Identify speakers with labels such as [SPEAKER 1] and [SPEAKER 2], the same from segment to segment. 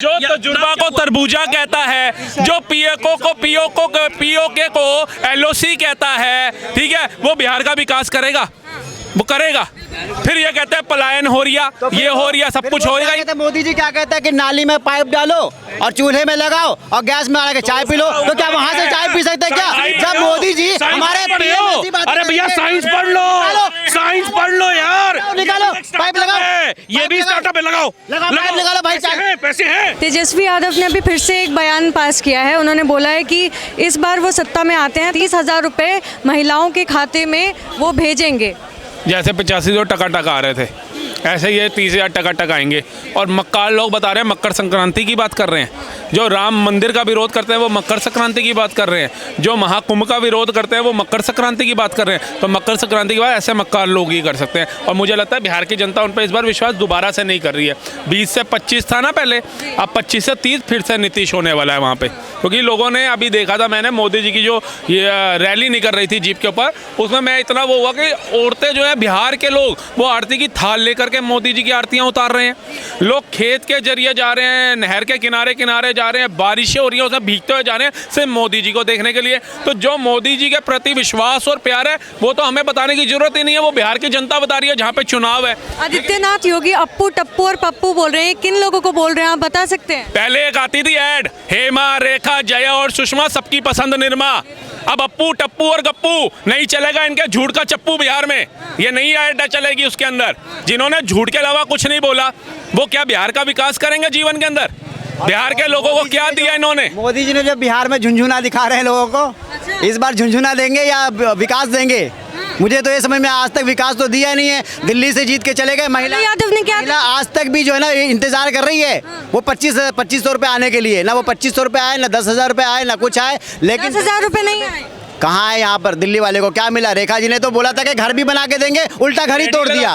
[SPEAKER 1] जो तजुर्बा को तरबूजा कहता है, जो पीओके को एलओसी कहता है, ठीक है, वो बिहार का विकास करेगा, वो करेगा। फिर ये कहते हैं पलायन हो रिया, तो ये हो रिया, सब कुछ होएगा ही।
[SPEAKER 2] मोदी जी क्या कहते हैं कि नाली में पाइप डालो और चूल्हे में लगाओ और गैस में आके चाय पी लो, तो क्या वहाँ से चाय पी सकते हैं क्या? जब मोदी जी हमारे
[SPEAKER 1] अरे भैया साइंस पढ़ लो, साइंस पढ़ लो यार,
[SPEAKER 2] निकालो पाइप लगाओ,
[SPEAKER 1] ये भी स्टार्टअप है, लगाओ
[SPEAKER 2] पाइप निकालो भाई,
[SPEAKER 1] पैसे हैं।
[SPEAKER 3] तेजस्वी यादव ने अभी फिर से एक बयान पास किया है। उन्होंने बोला है कि इस बार वो सत्ता में आते हैं 30,000 रुपए महिलाओं के खाते में वो भेजेंगे।
[SPEAKER 1] जैसे 85 टका आ रहे थे, ऐसे ये 30,000 टका आएंगे। और मक्कार लोग बता रहे हैं मकर संक्रांति की बात कर रहे हैं। जो राम मंदिर का विरोध करते हैं वो मकर संक्रांति की बात कर रहे हैं। जो महाकुंभ का विरोध करते हैं वो मकर संक्रांति की बात कर रहे हैं। तो मकर संक्रांति के बाद ऐसे मक्कार लोग ही कर सकते हैं। और मुझे लगता है बिहार की जनता उन पर इस बार विश्वास दोबारा से नहीं कर रही है। 20 से 25 था ना पहले, अब 25 से 30 फिर से नीतीश होने वाला है वहाँ पे। क्योंकि लोगों ने अभी देखा था, मैंने मोदी जी की जो ये रैली निकल रही थी जीप के ऊपर, उसमें मैं इतना वो हुआ कि औरतें जो है बिहार के लोग वो आरती की थाल लेकर के मोदी जी की आरतियाँ उतार रहे हैं। लोग खेत के जरिए जा रहे हैं, नहर के किनारे किनारे जा रहे हैं, बारिशें हो रही हैं उसमें भीगते हुए जा रहे हैं सिर्फ मोदी जी को देखने के लिए। तो जो मोदी जी के प्रति विश्वास और प्यार है वो तो हमें बताने की जरूरत ही नहीं है, वो बिहार की जनता बता रही है जहाँ पे चुनाव है।
[SPEAKER 3] आदित्यनाथ योगी अप्पू, टप्पू और पप्पू बोल रहे हैं, किन लोगों को बोल रहे हैं आप बता सकते हैं?
[SPEAKER 1] पहले एक आती थी ऐड, हेमा, रेखा, जया और सुषमा सबकी पसंद निर्मा। अब अप्पू, टप्पू और गप्पू नहीं चलेगा, इनके झूठ का चप्पू बिहार में ये नई ऐड चलेगी। उसके अंदर जिन्होंने झूठ के अलावा कुछ नहीं बोला वो क्या बिहार का विकास करेंगे जीवन के अंदर? बिहार के लोगों को क्या दिया इन्होंने?
[SPEAKER 2] मोदी जी ने जो बिहार में झुंझुना दिखा रहे हैं लोगों को, इस बार झुंझुना देंगे या विकास देंगे? मुझे तो ये समझ में आज तक विकास तो दिया नहीं है। दिल्ली से जीत के चले गए, महिला
[SPEAKER 3] यादव ने क्या
[SPEAKER 2] आज तक भी जो है ना इंतजार कर रही है वो 2500 रुपए आने के लिए। ना वो 2500 रुपए आए, ना 10,000 रुपए आए, ना कुछ आए। लेकिन
[SPEAKER 3] 10,000 रुपए नहीं आए,
[SPEAKER 2] कहाँ है यहाँ पर दिल्ली वाले को क्या मिला? रेखा जी ने तो बोला था कि घर भी बना के देंगे, उल्टा घर ही तोड़ दिया।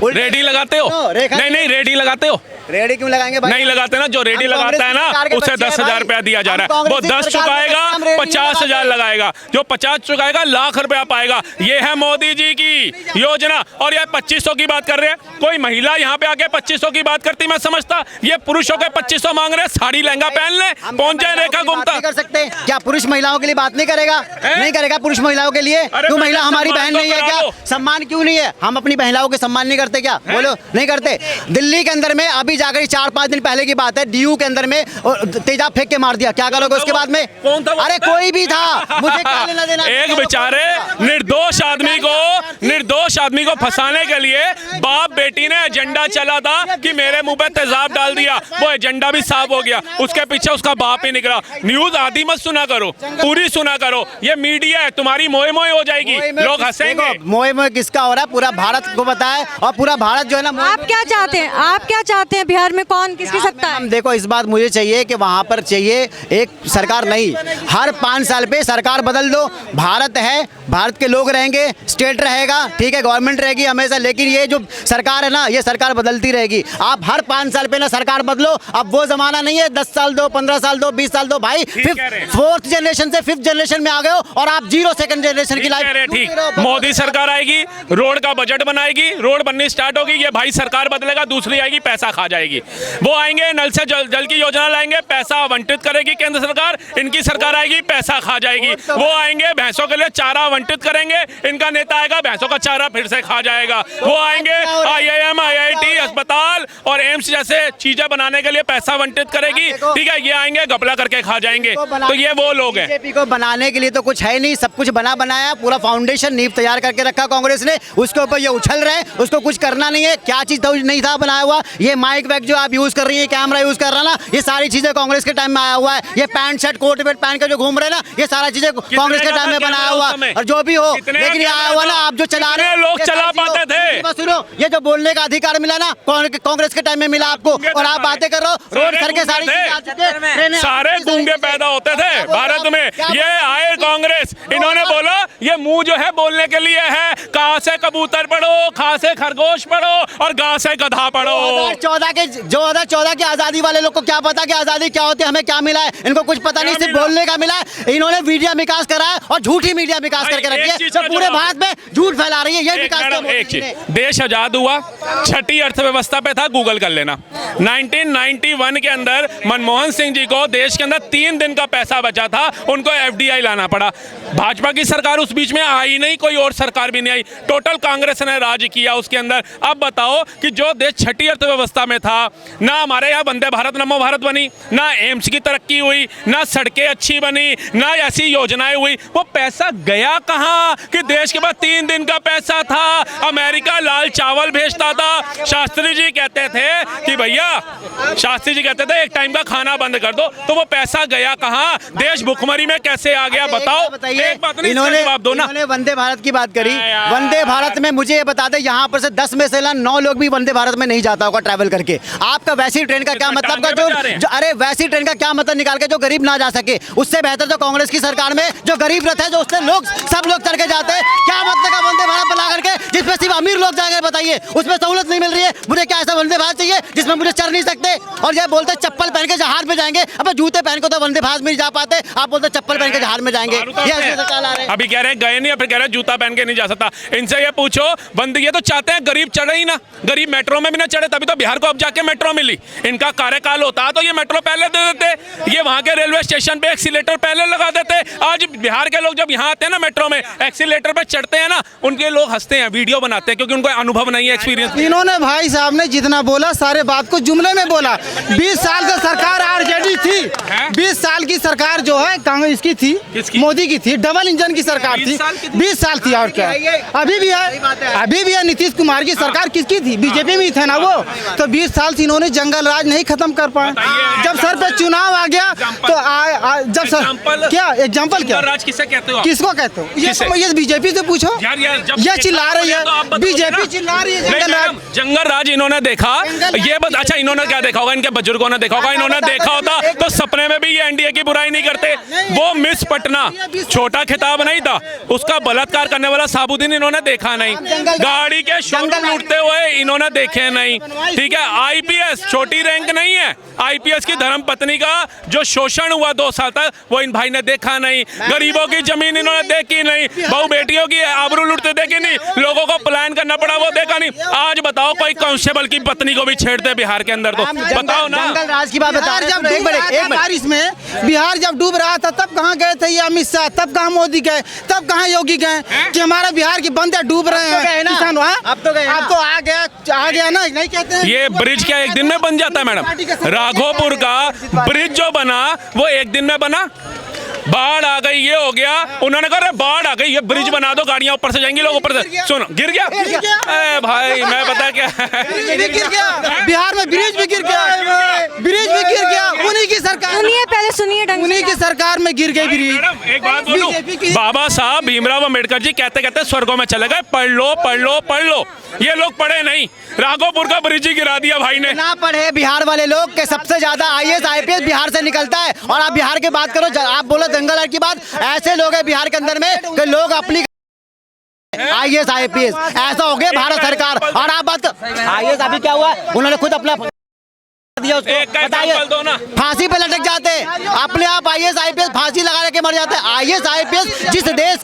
[SPEAKER 1] रेडी लगाते हो? नहीं रेडी लगाते हो?
[SPEAKER 2] रेडी क्यों लगाएंगे भाई?
[SPEAKER 1] नहीं लगाते ना। जो रेडी लगाता है ना उसे 10,000 रुपया दिया जा रहा है। वो 10 चुकाएगा 50,000 लगाएगा, जो 50 चुकाएगा लाख रुपया पाएगा। ये है मोदी जी की योजना। और ये 2500 की बात कर रहे हैं। कोई महिला यहाँ पे आके 2500 की बात करती मैं समझता। ये पुरुषों के 2500 मांग रहे हैं, साड़ी लहंगा पहन ले, पहुंच जाए रेखा गुप्ता।
[SPEAKER 2] कर सकते हैं क्या? पुरुष महिलाओं के लिए बात नहीं करेगा? नहीं करेगा पुरुष महिलाओं के लिए? क्यों महिला हमारी बहन नहीं है क्या? सम्मान क्यों नहीं है? हम अपनी महिलाओं के सम्मान नहीं करते क्या? बोलो नहीं करते। दिल्ली के अंदर में अभी जाकर 4-5 दिन पहले की बात है, डीयू के अंदर में तेजाब फेंक के मार दिया। क्या करोगे उसके बाद में?
[SPEAKER 1] कौन था?
[SPEAKER 2] अरे कोई भी था, मुझे क्या लेना देना।
[SPEAKER 1] एक बेचारे निर्दोष आदमी को फंसाने के लिए बाप बेटी ने एजेंडा चला था कि मेरे मुंह पे तेजाब डाल दिया, वो एजेंडा भी साफ हो गया। उसके पीछे उसका बाप ही निकला। न्यूज आधी मत सुना करो, पूरी सुना करो। ये मीडिया है, तुम्हारी मोए मोए हो जाएगी, लोग हंसेंगे।
[SPEAKER 2] मोए मोए किसका हो रहा है? पूरा भारत को पता है। और पूरा भारत जो है ना,
[SPEAKER 3] आप क्या चाहते हैं? आप क्या चाहते हैं? बिहार में कौन किसकी सत्ता है?
[SPEAKER 2] देखो इस बात मुझे चाहिए कि वहाँ पर चाहिए एक सरकार नहीं, हर 5 साल पे सरकार बदल दो। भारत है, भारत के लोग रहेंगे, स्टेट रहेगा, ठीक है, गवर्नमेंट रहेगी हमेशा। लेकिन ये जो सरकार है ना, ये सरकार बदलती रहेगी। आप हर 5 साल पे ना सरकार बदलो। अब वो जमाना नहीं है 10 साल दो, 15 साल दो, 20 साल दो। भाई 4th जनरेशन से 5th जनरेशन में आ गए हो और आप 0 सेकंड जनरेशन की लाइफ।
[SPEAKER 1] ठीक, मोदी सरकार आएगी, रोड का बजट बनाएगी, रोड बननी स्टार्ट होगी, ये भाई सरकार बदलेगा, दूसरी आएगी पैसा खा जाएगी। वो आएंगे नल से जल की योजना लाएंगे, पैसा आवंटित करेगी केंद्र सरकार, इनकी सरकार आएगी पैसा खा जाएगी। वो आएंगे भैंसों के लिए चारा आवंटित करेंगे, इनका नेता आएगा भैंसों का चारा फिर से खा जाएगा। वो आएंगे IIM, IIT, अस्पताल और एम्स जैसे चीजें बनाने के लिए पैसा आवंटित करेगी, ठीक है। ये आएंगे घपला करके खा जाएंगे। तो ये वो लोग हैं।
[SPEAKER 2] बीजेपी को बनाने के लिए तो कुछ है नहीं, सब कुछ बना बनाया, पूरा फाउंडेशन नींव तैयार करके रखा कांग्रेस ने, उसके ऊपर ये उछल रहे हैं, उसको कुछ करना नहीं है। क्या चीज नहीं था बनाया हुआ? ये माइक वैक जो आप यूज कर रही है, कैमरा यूज कर रहा ना, ये सारी चीजें कांग्रेस के टाइम में आया हुआ है। ये पैंट शर्ट कोट वेट पहन के जो घूम रहे ना, ये सारा चीजें कांग्रेस के टाइम में बनाया हुआ। और जो भी हो, लेकिन ये आया हुआ ना, आप जो चला रहे
[SPEAKER 1] लोग चला पाते थे।
[SPEAKER 2] सुनो, ये जो बोलने का अधिकार मिला ना कांग्रेस के टाइम में मिला आपको, और आप बातें कर रहे हो रोड करके
[SPEAKER 1] सारे गूंगे पैदा होते थे भारत में। ये आए कांग्रेस, इन्होंने बोला ये मुंह जो है बोलने के लिए है, कहाँ से कबूतर पढ़ो, कहाँ से खरगोश पढ़ो और गाँव से गधा पढ़ो।
[SPEAKER 2] 2014 के 2014 की आज़ादी वाले लोग को क्या पता कि आज़ादी क्या होती है, हमें क्या मिला है, इनको कुछ पता नहीं, सिर्फ बोलने का मिला है। इन्होंने मीडिया विकास करा है और झूठी मीडिया विकास करके रखी है, तो पूरे भारत में झूठ फैला रही है। ये विकास
[SPEAKER 1] देश आजाद हुआ, छठी अर्थव्यवस्था पे था, गूगल कर लेना। 1991 के अंदर मनमोहन सिंह जी को देश के अंदर 3 दिन का पैसा बचा था, उनको FDI लाना पड़ा। भाजपा की सरकार उस बीच में आई नहीं, कोई और सरकार भी नहीं आई, टोटल कांग्रेस ने राज किया उसके अंदर। अब बताओ कि जो देश छठी अर्थव्यवस्था में था, ना हमारे यहाँ वंदे भारत नमो भारत बनी, ना एम्स की तरक्की हुई, ना सड़कें अच्छी बनी, ना ऐसी योजनाएं हुई, वो पैसा गया कहाँ कि देश के पास 3 दिन का पैसा था, अमेरिका लाल चावल भेजता था। शास्त्री जी कहते थे कि भैया, शास्त्री जी कहते थे एक टाइम का खाना बंद कर दो, तो वो पैसा गया कहाँ? देश भुखमरी में कैसे आ गया बताओ? एक बात नहीं, जवाब दो ना।
[SPEAKER 2] इन्होंने वंदे भारत की बात करी, वंदे भारत में मुझे ये बता दे, यहाँ पर से 10 में से 9 लोग भी वंदे भारत में नहीं जाता होगा ट्रैवल करके। आपका वैसी ट्रेन का क्या मतलब का जो अरे वैसी ट्रेन का क्या मतलब निकाल के जो गरीब ना जा सके? उससे बेहतर तो कांग्रेस की सरकार में जो गरीब रथ है, जो उससे लोग सब लोग चढ़ के जाते हैं। क्या मतलब का वंदे भारत बना करके जिसमें सिर्फ अमीर लोग जाएंगे? बताइए, उसमें सहूलत नहीं मिल रही है। मुझे क्या ऐसा वंदे भारत चाहिए जिसमें मुझे चढ़ नहीं सकते? और ये बोलते चप्पल पहन के जहाज में जाएंगे। अब जूते पहन के तो वंदे भारत में नहीं जा पाते, आप बोलते चप्पल पहन के जहाज में जाएंगे।
[SPEAKER 1] अभी कह रहे हैं गए नहीं, फिर कह रहे हैं जूता पहन के नहीं जा सकता। इनसे ये पूछो, बंद ये तो चाहते हैं गरीब चढ़े ही ना, गरीब मेट्रो में भी ना चढ़े, तभी तो बिहार को अब जाके मेट्रो मिली। इनका कार्यकाल होता तो ये मेट्रो पहले दे देते, ये वहां के रेलवे स्टेशन पे एक्सीलेटर पहले लगा देते। आज बिहार के लोग जब यहाँ आते हैं ना मेट्रो में, एक्सीलेटर पे चढ़ते हैं ना, उनके लोग हंसते हैं, वीडियो बनाते हैं, क्योंकि उनको अनुभव नहीं है, एक्सपीरियंस।
[SPEAKER 4] इन्होंने भाई साहब ने जितना बोला सारे बात को जुमले में बोला। 20 साल से सरकार आरजेडी थी, 20 साल की सरकार जो है कांग्रेस की थी, मोदी की थी, डबल इंजन की सरकार थी, 20 साल थी। और क्या अभी भी है नीतीश कुमार की सरकार किसकी थी? बीजेपी में थे ना वो। तो 20 साल से इन्होंने जंगल राज नहीं खत्म कर पाए। जब सर पे चुनाव आ गया तो जब सर क्या एग्जाम्पल क्या
[SPEAKER 1] राज किसे कहते हो?
[SPEAKER 4] किसको कहते हो? ये बीजेपी से पूछो, ये चिल्ला रही है, बीजेपी चिल्ला रही है
[SPEAKER 1] जंगल राज इन्होंने देखा। ये बस अच्छा, इन्होंने क्या देखा होगा? इनके बुजुर्गों ने देखा होगा। इन्होंने देखा होता तो सपने में भी ये एनडीए की बुराई नहीं करते। वो मिस पटना छोटा खिताब नहीं था, उसका बलात्कार करने वाला साबुद्दीन इन्होंने देखा नहीं, गाड़ी के शोरूम लूटते हुए इन्होंने देखे नहीं। ठीक है, आईपीएस छोटी रैंक नहीं है, आईपीएस की धर्म पत्नी का जो शोषण हुआ 2 साल तक, वो इन भाई ने देखा नहीं। गरीबों की जमीन इन्होंने देखी नहीं, बहु बेटियों की आबरू लूटते देखी नहीं, लोगों को पलायन करना पड़ा वो देखा नहीं। आज बताओ कोई कांस्टेबल की पत्नी को भी छेड़ते बिहार के अंदर, तो बताओ ना।
[SPEAKER 2] जंगल राज की बात बता
[SPEAKER 4] जब बारिश में बिहार जब डूब रहा था, तब कहाँ गए थे ये अमित शाह? तब कहाँ मोदी गए? तब कहाँ योगी गए कि हमारा बिहार की बंदे डूब रहे हैं? किसान अब तो आ गया ना, नहीं कहते हैं?
[SPEAKER 1] ये ब्रिज क्या एक दिन में बन जाता है मैडम? राघोपुर का ब्रिज जो बना वो एक दिन में बना? बाढ़ आ गई, ये हो गया, उन्होंने कहा बाढ़ आ गई, ये ब्रिज बना दो, गाड़ियां ऊपर से जाएंगी, लोग ऊपर से। सुनो, गिर गया। ए भाई मैं बता क्या,
[SPEAKER 4] गिर गया बिहार में, ब्रिज भी गिर गया, ब्रिज भी गिर गया। उन्हीं की सरकार,
[SPEAKER 3] सुनिए पहले सुनिए,
[SPEAKER 4] उन्हीं की सरकार में गिर गई ब्रिज।
[SPEAKER 1] एक बात बोलूं, बाबा साहब भीमराव अम्बेडकर जी कहते कहते स्वर्गों में चले गए, पढ़ लो पढ़ लो पढ़ लो। ये लोग पढ़े नहीं, राघोपुर का ब्रिज ही गिरा दिया भाई ने।
[SPEAKER 2] ना पढ़े बिहार वाले लोग के सबसे ज्यादा IAS IPS बिहार से निकलता है। और आप बिहार की बात करो, आप बोलो जंगल राज की बात, ऐसे लोग हैं बिहार के अंदर में कि लोग अपनी IAS IPS ऐसा हो गया भारत सरकार। और आप बात IAS अभी क्या हुआ, उन्होंने खुद अपना दिया उसको, बताइए, फांसी पे लटक जाते हैं, अपने आप IAS IPS फांसी लगा के मर जाते हैं। IAS IPS जिस देश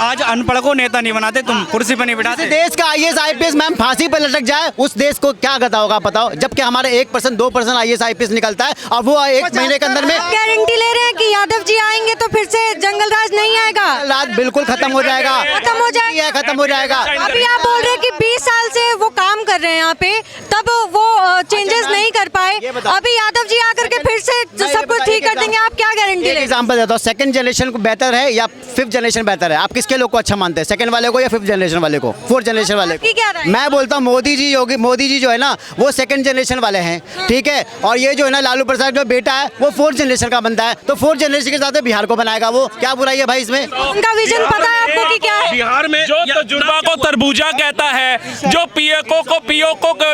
[SPEAKER 5] आज अनपढ़ को नेता नहीं बनाते, तुम कुर्सी पे नहीं बिठाते।
[SPEAKER 2] देश का IAS IPS मैम फांसी पे लटक जाए, उस देश को क्या गता होगा बताओ? जबकि हमारे 1% 2% IAS IPS निकलता है, और वो 1 महीने के अंदर में
[SPEAKER 3] गारंटी ले रहे हैं कि यादव जी आएंगे तो फिर से जंगल राज नहीं आएगा,
[SPEAKER 2] राज बिल्कुल खत्म हो जाएगा,
[SPEAKER 3] खत्म हो जाएगा,
[SPEAKER 2] खत्म हो जाएगा।
[SPEAKER 3] अभी आप बोल रहे हैं कि 20 साल से वो काम कर रहे हैं यहाँ पे, तब वो चेंजेस नहीं कर पाए, अभी यादव जी आकर के फिर से सब कुछ ठीक कर देंगे, आप क्या गारंटी ले?
[SPEAKER 2] एग्जांपल देता हूँ, 2nd जनरेशन को बेहतर है या 5th जनरेशन बेहतर है? आप किसके लोग को अच्छा मानते हैं, 2nd वाले को या 5th जनरेशन वाले को, 4th जनरेशन वाले को? मैं बोलता हूँ मोदी जी जो है ना, वो 2nd जनरेशन वाले हैं, ठीक है। और ये जो है ना लालू प्रसाद जो बेटा है, वो 4th जनरेशन का बनता है, तो 4th जनरेशन के साथ बिहार को बनाएगा वो, क्या बुराई है भाई इसमें?
[SPEAKER 3] उनका विजन पता है आपको कि क्या है?
[SPEAKER 1] बिहार में जो तजुर्बा को तरबूजा कहता है, जो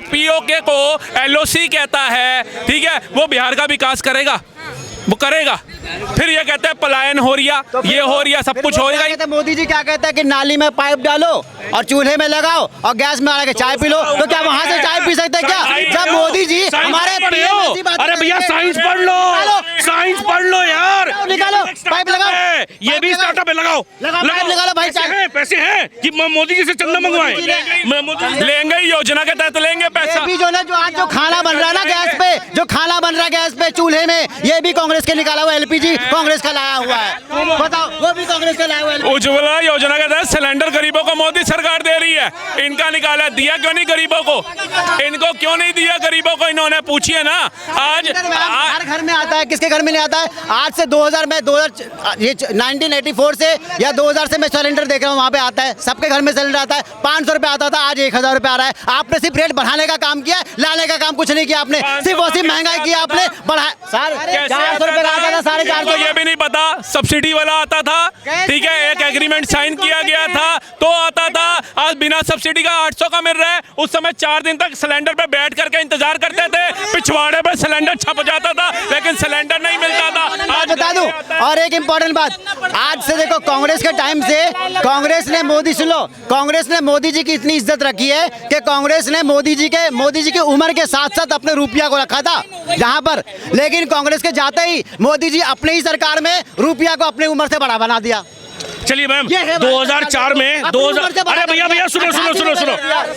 [SPEAKER 1] पीओके को LOC कहता है, ठीक है, वो बिहार का विकास करेगा? वो करेगा। फिर ये कहते हैं पलायन हो रिया, ये हो रिया, सब कुछ होएगा ही।
[SPEAKER 2] मोदी जी क्या कहते हैं कि नाली में पाइप डालो और चूल्हे में लगाओ और गैस में आके चाय पी लो, तो क्या वहाँ से चाय पी सकते हैं क्या? जब मोदी जी हमारे
[SPEAKER 6] अरे भैया साइंस पढ़ लो, साइंस पढ़ लो यार,
[SPEAKER 2] निकालो पाइप लगाओ,
[SPEAKER 6] ये भी स्टार्टअप है, लगाओ
[SPEAKER 2] पाइप निकालो भाई।
[SPEAKER 6] पैसे हैं कि मोदी जी से चंदा मंगवाएं,
[SPEAKER 1] लेंगे ही, योजना के तहत लेंगे पैसा।
[SPEAKER 2] भी जो ना जो आज जो खाना बन रहा है ना गैस पे, जो खाना बन रहा है गैस पे चूल्हे में, ये भी कांग्रेस के निकाला हुआ एलपीजी कांग्रेस का लाया हुआ है, बताओ वो भी कांग्रेस का लाया हुआ है।
[SPEAKER 1] उज्ज्वला योजना के तहत सिलेंडर गरीबों को मोदी सरकार दे रही है, इनका निकाला, दिया क्यों नहीं गरीबों को? इनको क्यों नहीं दिया गरीबों को? इन्होंने पूछिए ना। आज
[SPEAKER 2] हर घर में आता है, किसके घर में नहीं आता है? आज से 2000 में 1984 से या 2000 से मैं सिलेंडर देख रहा हूँ, वहाँ पे आता है, सबके घर में सिलेंडर आता है। 500 रुपये आता था, आज 1000 रुपये आ रहा है। आपने सिर्फ रेट बढ़ाने का काम किया, लाने का काम कुछ नहीं किया आपने, सिर्फ वैसी महंगाई की आपने बढ़ाया। सर 400 रुपये का आता था, 450
[SPEAKER 1] ये भी नहीं पता सब्सिडी वाला आता था, ठीक है, एक एग्रीमेंट साइन किया गया था तो आता था। आज बिना सब्सिडी का 800 का मिल रहा है। उस समय 4 दिन तक सिलेंडर पे बैठ करके इंतजार करते थे, पिछवाड़े पे सिलेंडर छप जाता था, लेकिन सिलेंडर नहीं मिलता था।
[SPEAKER 2] आज बता दूं और एक इम्पोर्टेंट बात, आज से देखो कांग्रेस के टाइम से कांग्रेस ने मोदी, सुन लो, कांग्रेस ने मोदी जी की इतनी इज्जत रखी है कि कांग्रेस ने मोदी जी की उम्र के साथ साथ अपने रुपया को रखा था जहां पर, लेकिन कांग्रेस के जाते ही मोदी जी अपनी ही सरकार में रुपया को अपनी उम्र से बड़ा बना दिया।
[SPEAKER 6] चलिए मैम, 2004 में 2000, अरे भैया सुनो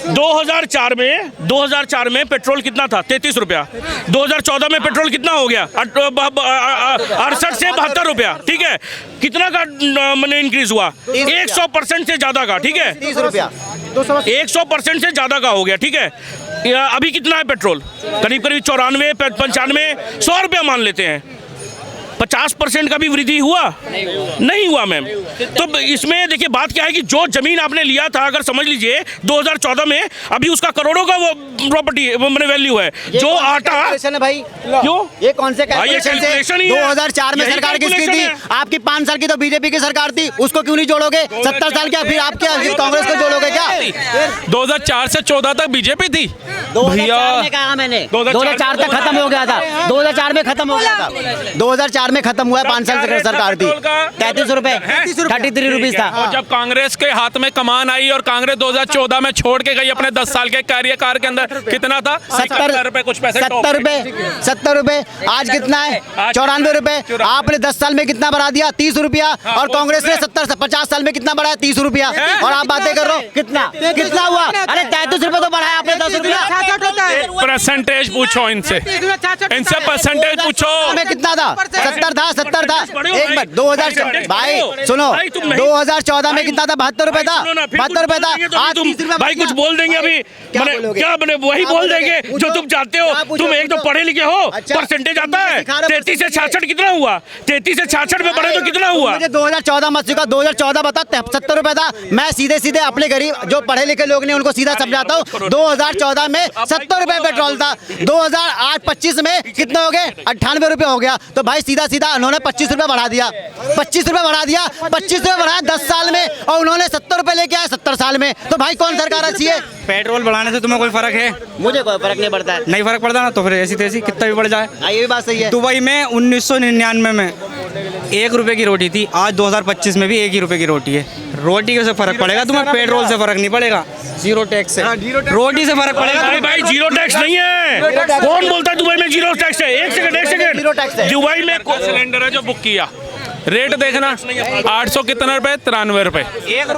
[SPEAKER 6] 2004 में पेट्रोल कितना था? 33 रुपया। 2014 में पेट्रोल कितना हो गया? 68 से 72 रुपया, ठीक है। कितना का मैंने इंक्रीज हुआ? 100% से ज्यादा का, ठीक है,
[SPEAKER 2] 30 रुपया,
[SPEAKER 6] 100% से ज्यादा का हो गया, ठीक है। अभी कितना है पेट्रोल? करीब 94, 95, 100 रुपया मान लेते हैं। 50% का भी वृद्धि हुआ? नहीं हुआ मैम। तो इसमें देखिए बात क्या है कि जो जमीन आपने लिया था, अगर समझ लीजिए 2014 में, अभी उसका करोड़ों का वो प्रॉपर्टी मैंने वैल्यू है। जो आटा
[SPEAKER 2] है भाई,
[SPEAKER 6] क्यों
[SPEAKER 2] ये कौन से कैलकुलेशन है? 2004 में सरकार किसकी थी? आपकी 5 साल की तो बीजेपी की सरकार थी, उसको क्यों नहीं जोड़ोगे? 70 साल क्या फिर आप क्या कांग्रेस को जोड़ोगे क्या?
[SPEAKER 1] 2004 से 14 तक बीजेपी थी भैया।
[SPEAKER 2] कहा मैंने 2004 तक खत्म हो गया था, 2004 में खत्म हो गया था, 2004 में खत्म हुआ है। 5 साल से सरकार थी, 33 रुपए, 33 रुपीज था।
[SPEAKER 1] और जब कांग्रेस के हाथ में कमान आई और कांग्रेस 2014 में छोड़ के गई अपने 10 साल के कार्यकाल के अंदर, कितना था?
[SPEAKER 2] 70
[SPEAKER 1] रुपए कुछ पैसे,
[SPEAKER 2] 70 रुपए। आज कितना है? 94 रुपए। आपने 10 साल में कितना बढ़ा दिया? 30 रुपया। और कांग्रेस ने 50 साल में कितना बढ़ाया? 30 रुपया। और आप बातें कर रहे हो कितना हुआ? अरे 33 रुपए तो बढ़ाया आपने, 10 रुपया।
[SPEAKER 1] परसेंटेज पूछो इनसे परसेंटेज पूछो।
[SPEAKER 2] में कितना था? 70 था। एक मिनट, 2000 भाई सुनो, 2014 में कितना था? 72 रुपए था, 72 रुपए था। आज
[SPEAKER 6] भाई कुछ बोल देंगे अभी, क्या मैंने वही बोल देंगे जो तुम चाहते हो। तुम एक तो पढ़े लिखे हो, परसेंटेज आता है। 33 से 66 कितना हुआ? 33 से 66 में पढ़े तो कितना हुआ?
[SPEAKER 2] मुझे 2014 मत सिखा, 2014 बता, 70 रुपए था। मैं सीधे अपने गरीब जो पढ़े लिखे लोग ने उनको सीधा समझाता हूँ। 2014 में 70 रुपए पेट्रोल था, 2025 में कितने हो गए? 98 रुपए हो गया। तो भाई सीधा उन्होंने 25 रुपए बढ़ा दिया, 25 रुपए बढ़ा दिया, 25 रुपए बढ़ाया 10 साल में, और उन्होंने 70 रुपए लेके आए 70 साल में। तो भाई कौन सरकार अच्छी है?
[SPEAKER 5] पेट्रोल बढ़ाने से तुम्हें कोई फर्क है?
[SPEAKER 2] मुझे कोई फर्क नहीं पड़ता है।
[SPEAKER 5] नहीं फर्क पड़ता ना, तो फिर ऐसी तैसी कितना भी बढ़ जाए।
[SPEAKER 2] ये भी बात सही है।
[SPEAKER 5] दुबई में 1999 में 1 रुपए की रोटी थी, आज 2025 में भी 1 ही रुपए की रोटी है। रोटी से फर्क पड़ेगा तुम्हें, पेट्रोल से फर्क नहीं पड़ेगा। जीरो टैक्स है, रोटी से फर्क पड़ेगा।
[SPEAKER 6] भाई जीरो टैक्स नहीं है, कौन बोलता है दुबई में जीरो टैक्स है? एक सेकंड, दुबई में
[SPEAKER 1] सिलेंडर है जो बुक किया, रेट देखना 800 कितना रुपए? 93 रुपए।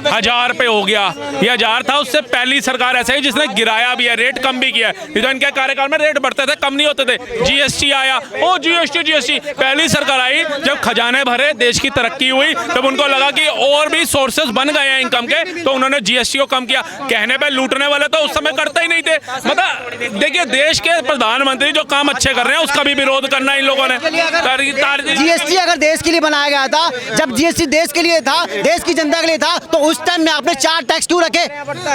[SPEAKER 1] 1000 रुपए हो गया, ये 1000 था। उससे पहली सरकार ऐसा ही जिसने गिराया भी है, रेट कम भी किया है। तो इनके कार्यकाल में रेट बढ़ते थे, कम नहीं होते थे। जीएसटी आया, ओ जीएसटी पहली सरकार आई जब खजाने भरे, देश की तरक्की हुई, तब उनको लगा कि और भी सोर्सेज बन गए हैं इनकम के, तो उन्होंने जीएसटी को कम किया। कहने पे लूटने वाले तो उस समय करते ही नहीं थे। मतलब देखिए, देश के प्रधानमंत्री जो काम अच्छे कर रहे हैं उसका भी विरोध करना इन लोगों ने।
[SPEAKER 2] जीएसटी अगर देश के लिए बनाया गया था, जब जीएसटी देश के लिए था, देश की जनता के लिए था, तो उस टाइम में आपने 4 टैक्स क्यों रखे?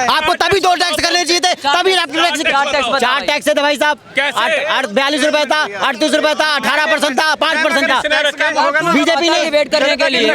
[SPEAKER 2] आपको तभी 2 टैक्स करने चाहिए थे, तभी 4 टैक्स थे भाई साहब। 42 रुपए था, 38 रुपए था, 18% था, 5% था। बीजेपी ने
[SPEAKER 7] वेट करने के लिए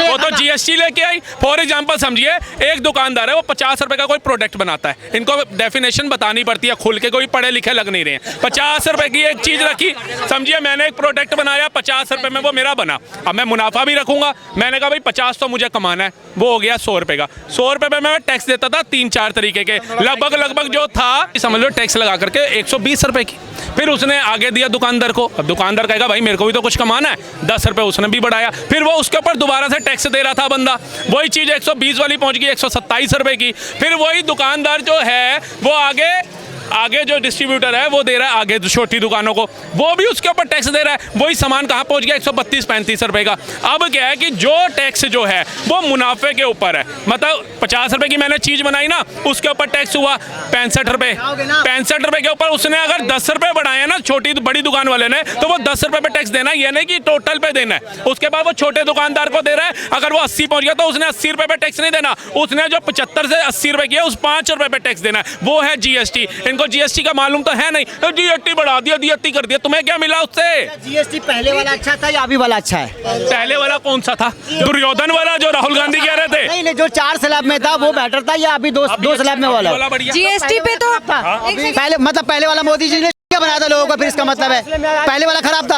[SPEAKER 1] वो तो जीएसटी लेके आई। फॉर एग्जांपल समझिए, एक दुकानदार है, वो 50 रुपए का कोई प्रोडक्ट बनाता है, इनको डेफिनेशन बतानी पड़ती है खुल के, कोई पढ़े लिखे लग नहीं रहे हैं। 50 रुपए की एक चीज रखी, समझिए मैंने एक प्रोडक्ट बनाया, 50 रुपए में वो मेरा बना। अब मैं मुनाफा भी रखूंगा, मैंने कहा भाई 50 तो मुझे कमाना है, वो हो गया 100 रुपए का। 100 रुपए पे मैं टैक्स देता था 3-4 तरीके के, लगभग जो था समझ लो टैक्स लगा करके 120 रुपए की। फिर उसने आगे दिया दुकानदार को, अब दुकानदार कहेगा भाई मेरे को भी तो कुछ कमाना है, 10 रुपए उसने भी बढ़ाया, फिर वो उसके ऊपर दोबारा से टैक्स दे रहा था बंदा, वही चीज 120 वाली पहुंच गई 127 रुपए की। फिर वही दुकानदार जो है वो आगे जो डिस्ट्रीब्यूटर है वो दे रहा है आगे छोटी दुकानों को, वो भी उसके ऊपर टैक्स दे रहा है, वही सामान कहाँ पहुंच गया 132-35 रुपए का। अब क्या है कि जो टैक्स जो है वो मुनाफे के ऊपर है, मतलब 50 रुपए की मैंने चीज बनाई ना, उसके ऊपर टैक्स हुआ 65 रुपए। 65 रुपए के ऊपर उसने अगर 10 रुपए बढ़ाए ना छोटी बड़ी दुकान वाले ने, तो वो 10 रुपए पे टैक्स देना है, ये नहीं कि टोटल पे देना है। उसके बाद वो छोटे दुकानदार को दे रहा है, अगर वो 80 पहुंच गया तो उसने 80 रुपए पे टैक्स नहीं देना, उसने जो 75 से 80 रुपए किया उस 5 रुपए पे टैक्स देना है। वो है जीएसटी। इनको जीएसटी का मालूम तो है नहीं, तो जीएसटी बढ़ा दिया, जीएसटी कर दिया, तुम्हें क्या मिला उससे?
[SPEAKER 2] जीएसटी पहले वाला अच्छा था या अभी वाला अच्छा है?
[SPEAKER 1] पहले वाला कौन सा था? दुर्योधन वाला जो राहुल गांधी कह रहे थे?
[SPEAKER 2] नहीं, जो 4 स्लैब में था वो बेटर था या अभी 2 स्लैब में वाला?
[SPEAKER 3] जीएसटी पे तो
[SPEAKER 2] पहले वाला मोदी जी ने क्या बनाया था लोगों को, फिर इसका मतलब है पहले वाला खराब था।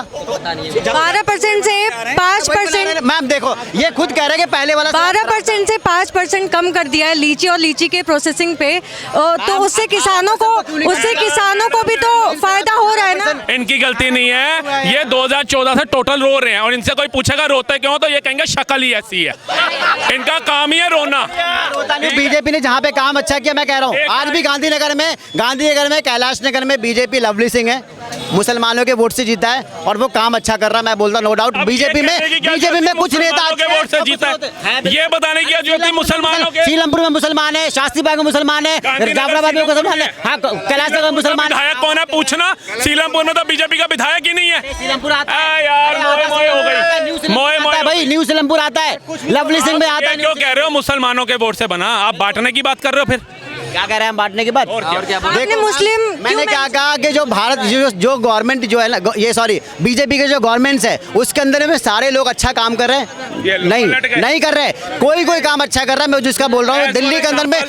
[SPEAKER 3] 12% से 5%।
[SPEAKER 2] मैम देखो, ये खुद कह रहे हैं कि पहले वाला
[SPEAKER 3] 12% से 5% कम कर दिया है लीची और लीची के प्रोसेसिंग पे, तो उससे किसानों को भी तो फायदा हो रहा है ना।
[SPEAKER 1] इनकी गलती नहीं है, ये 2014 से टोटल रो रहे हैं, और इनसे कोई पूछेगा रोते क्यों, तो ये कहेंगे शक्ल ही ऐसी है, इनका काम ही है रोना।
[SPEAKER 2] बीजेपी ने जहाँ पे काम अच्छा किया, मैं कह रहा हूँ आज भी गांधीनगर में कैलाश नगर में बीजेपी लवली सिंह है, मुसलमानों के वोट से जीता है और वो काम अच्छा कर रहा है, मैं बोलता नो डाउट। बीजेपी में कुछ नेता
[SPEAKER 1] के वोट से जीता है, ये बताने की जरूरत नहीं। मुसलमानों के
[SPEAKER 2] सीलमपुर में मुसलमान है, शास्त्री बाग में मुसलमान है, जाफराबाद में मुसलमान है, हाँ कैलाश नगर में मुसलमान है।
[SPEAKER 1] विधायक कौन है पूछना? सीलमपुर में तो बीजेपी का विधायक ही नहीं है।
[SPEAKER 2] सीलमपुर आता है
[SPEAKER 1] यार, मोए हो गई, मोए
[SPEAKER 2] भाई, न्यू सीलमपुर आता है, लवली सिंह में आता है।
[SPEAKER 1] क्यों कह रहे हो मुसलमानों के वोट से बना? आप बांटने की बात कर रहे हो, फिर
[SPEAKER 2] क्या कह रहे हैं बांटने की बात?
[SPEAKER 3] आपने मुस्लिम
[SPEAKER 2] मैंने क्या कहा कि जो भारत जो गवर्नमेंट जो है ना, ये सॉरी बीजेपी के जो गवर्नमेंट्स है उसके अंदर में सारे लोग अच्छा काम कर रहे हैं? नहीं कर रहे। कोई काम अच्छा कर रहा है। मैं जिसका बोल रहा हूँ दिल्ली के अंदर में